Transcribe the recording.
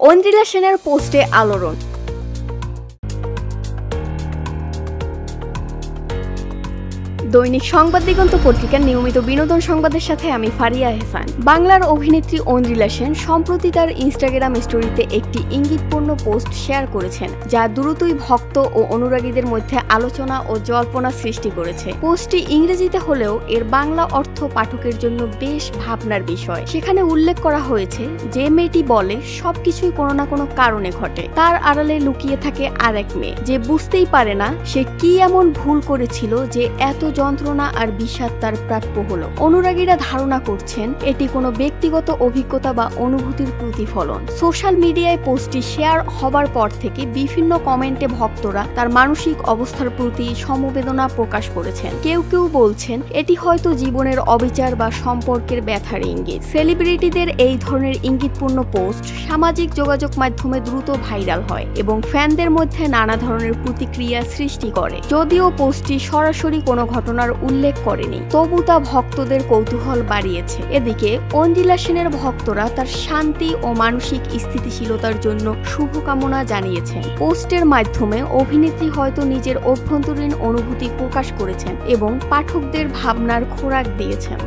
ঐন্দ্রিলা সেনের পোস্টে আলোড়ন। দৈনিক সংবাদ দিগন্ত পত্রিকার নিয়মিত বিনোদন সংবাদের সাথে আমি ফারিয়া আহসান। বাংলার অভিনেত্রী ঐন্দ্রিলা সেন সম্প্রতি তার ইনস্টাগ্রাম স্টোরিতে একটি ইঙ্গিতপূর্ণ পোস্ট শেয়ার করেছেন, যা দ্রুতই ভক্ত ও অনুরাগীদের মধ্যে আলোচনা ও জল্পনা সৃষ্টি করেছে। পোস্টটি ইংরেজিতে হলেও এর বাংলা অর্থ পাঠকের জন্য বেশ ভাবনার বিষয়। সেখানে উল্লেখ করা হয়েছে, যে মেয়েটি বলে সবকিছুই কোনো না কোনো কারণে ঘটে, তার আড়ালে লুকিয়ে থাকে আরেক মেয়ে, যে বুঝতেই পারে না সে কি এমন ভুল করেছিল যে এত যন্ত্রণা আর বিষাদ তার প্রাপ্য হলো। অনুরাগীরা ধারণা করছেন এটি কোনো ব্যক্তিগত অভিজ্ঞতা বা অনুভূতির প্রতিফলন। সোশ্যাল মিডিয়ায় পোস্টটি শেয়ার হবার পর থেকে বিভিন্ন কমেন্টে ভক্তরা তার মানসিক অবস্থার প্রতি সমবেদনা প্রকাশ করেছেন। কেউ কেউ বলছেন এটি হয়তো জীবনের অবিচার বা সম্পর্কের ব্যথার ইঙ্গিত। সেলিব্রিটিদের এই ধরনের ইঙ্গিতপূর্ণ পোস্ট সামাজিক যোগাযোগ মাধ্যমে দ্রুত ভাইরাল হয় এবং ফ্যানদের মধ্যে নানা ধরনের প্রতিক্রিয়া সৃষ্টি করে। যদিও পোস্টটি সরাসরি কোনো ঘটনার উল্লেখ করেনি, তবু তা ভক্তদের কৌতূহল বাড়িয়েছে। এদিকে ঐন্দ্রিলা সেনের ভক্তরা তার শান্তি ও মানসিক স্থিতিশীলতার জন্য শুভকামনা জানিয়েছেন। পোস্টের মাধ্যমে অভিনেত্রী হয়তো নিজের অভ্যন্তরীণ অনুভূতি প্রকাশ করেছেন এবং পাঠকদের ভাবনার খোরাক দিয়েছেন।